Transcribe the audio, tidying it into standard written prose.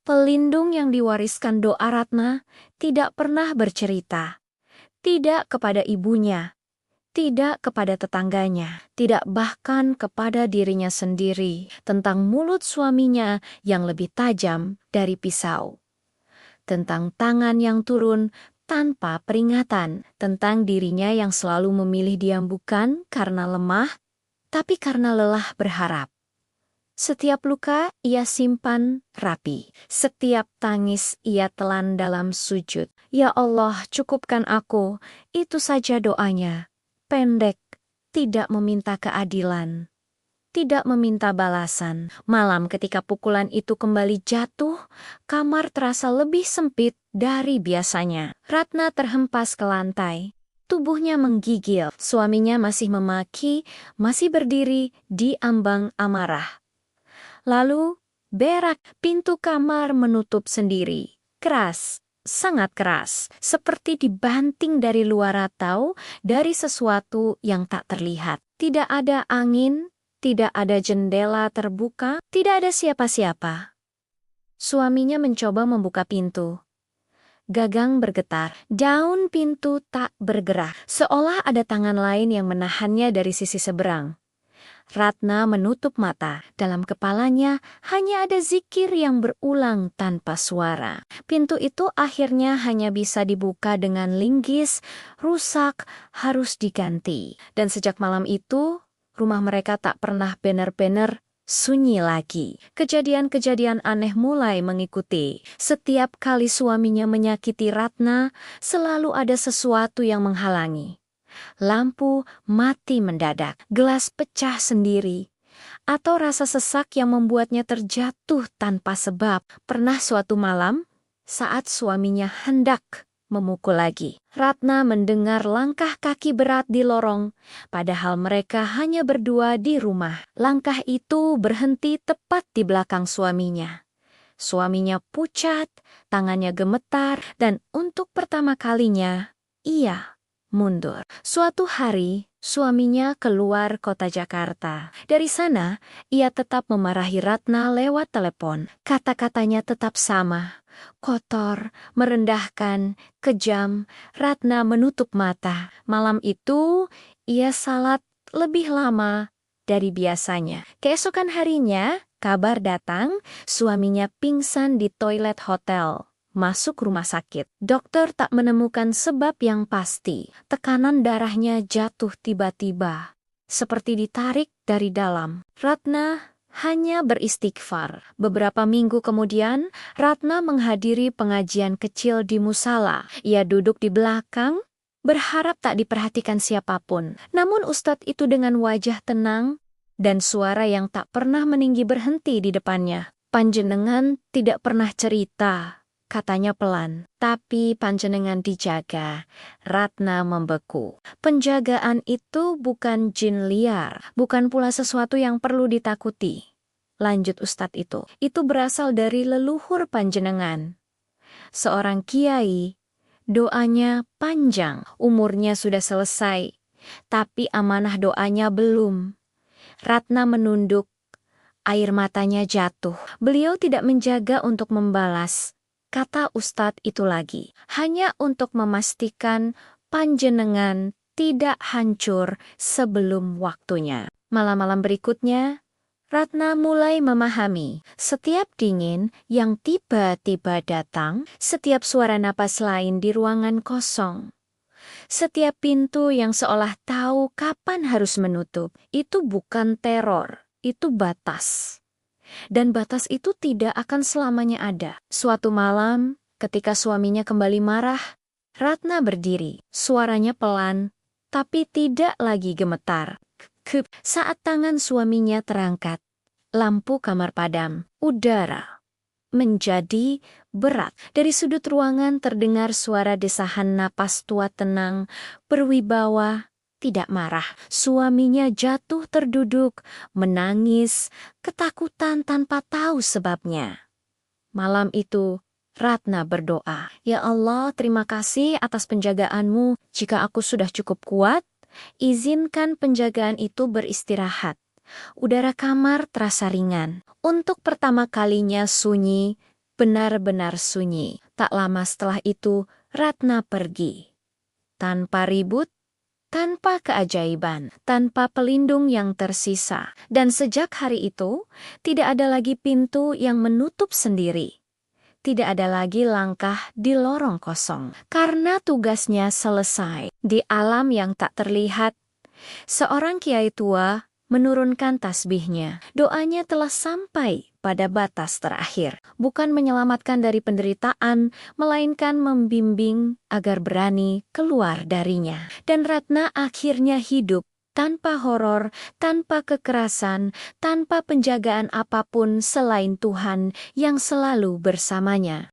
Pelindung yang diwariskan doa Ratna tidak pernah bercerita, tidak kepada ibunya, tidak kepada tetangganya, tidak bahkan kepada dirinya sendiri tentang mulut suaminya yang lebih tajam dari pisau, tentang tangan yang turun tanpa peringatan, tentang dirinya yang selalu memilih diam bukan karena lemah, tapi karena lelah berharap. Setiap luka ia simpan rapi, setiap tangis ia telan dalam sujud. Ya Allah, cukupkan aku, itu saja doanya. Pendek, tidak meminta keadilan, tidak meminta balasan. Malam ketika pukulan itu kembali jatuh, kamar terasa lebih sempit dari biasanya. Ratna terhempas ke lantai. Tubuhnya menggigil, suaminya masih memaki, masih berdiri di ambang amarah. Lalu, berak, pintu kamar menutup sendiri. Keras, sangat keras, seperti dibanting dari luar atau dari sesuatu yang tak terlihat. Tidak ada angin, tidak ada jendela terbuka, tidak ada siapa-siapa. Suaminya mencoba membuka pintu. Gagang bergetar, daun pintu tak bergerak, seolah ada tangan lain yang menahannya dari sisi seberang. Ratna menutup mata. Dalam kepalanya hanya ada zikir yang berulang tanpa suara. Pintu itu akhirnya hanya bisa dibuka dengan linggis, rusak, harus diganti. Dan sejak malam itu, rumah mereka tak pernah benar-benar sunyi lagi. Kejadian-kejadian aneh mulai mengikuti. Setiap kali suaminya menyakiti Ratna, selalu ada sesuatu yang menghalangi. Lampu mati mendadak, gelas pecah sendiri, atau rasa sesak yang membuatnya terjatuh tanpa sebab. Pernah suatu malam, saat suaminya hendak memukul lagi, Ratna mendengar langkah kaki berat di lorong, padahal mereka hanya berdua di rumah. Langkah itu berhenti tepat di belakang suaminya. Suaminya pucat, tangannya gemetar, dan untuk pertama kalinya, ia mundur. Suatu hari, suaminya keluar kota Jakarta. Dari sana, ia tetap memarahi Ratna lewat telepon. Kata-katanya tetap sama. Kotor, merendahkan, kejam. Ratna menutup mata. Malam itu, ia salat lebih lama dari biasanya. Keesokan harinya, kabar datang, suaminya pingsan di toilet hotel. Masuk rumah sakit. Dokter tak menemukan sebab yang pasti. Tekanan darahnya jatuh tiba-tiba, seperti ditarik dari dalam. Ratna hanya beristighfar. Beberapa minggu kemudian, Ratna menghadiri pengajian kecil di musala. Ia duduk di belakang, berharap tak diperhatikan siapapun. Namun ustadz itu dengan wajah tenang dan suara yang tak pernah meninggi berhenti di depannya. Panjenengan tidak pernah cerita, katanya pelan. Tapi panjenengan dijaga. Ratna membeku. Penjagaan itu bukan jin liar, bukan pula sesuatu yang perlu ditakuti. Lanjut ustadz itu. Itu berasal dari leluhur panjenengan. Seorang kiai, doanya panjang, umurnya sudah selesai, tapi amanah doanya belum. Ratna menunduk, air matanya jatuh. Beliau tidak menjaga untuk membalas. Kata ustadz itu lagi, hanya untuk memastikan panjenengan tidak hancur sebelum waktunya. Malam-malam berikutnya, Ratna mulai memahami setiap dingin yang tiba-tiba datang, setiap suara napas lain di ruangan kosong, setiap pintu yang seolah tahu kapan harus menutup, itu bukan teror, itu batas. Dan batas itu tidak akan selamanya ada. Suatu malam, ketika suaminya kembali marah, Ratna berdiri. Suaranya pelan, tapi tidak lagi gemetar. Saat tangan suaminya terangkat, lampu kamar padam, udara menjadi berat. Dari sudut ruangan terdengar suara desahan napas tua tenang, berwibawa, tidak marah. Suaminya jatuh terduduk, menangis, ketakutan tanpa tahu sebabnya. Malam itu, Ratna berdoa, "Ya Allah, terima kasih atas penjagaanmu. Jika aku sudah cukup kuat, izinkan penjagaan itu beristirahat." Udara kamar terasa ringan. Untuk pertama kalinya sunyi benar-benar sunyi. Tak lama setelah itu, Ratna pergi. Tanpa ribut, tanpa keajaiban, tanpa pelindung yang tersisa. Dan sejak hari itu, tidak ada lagi pintu yang menutup sendiri. Tidak ada lagi langkah di lorong kosong. Karena tugasnya selesai. Di alam yang tak terlihat, seorang kiai tua menurunkan tasbihnya. Doanya telah sampai pada batas terakhir. Bukan menyelamatkan dari penderitaan, melainkan membimbing agar berani keluar darinya. Dan Ratna akhirnya hidup tanpa horor, tanpa kekerasan, tanpa penjagaan apapun selain Tuhan yang selalu bersamanya.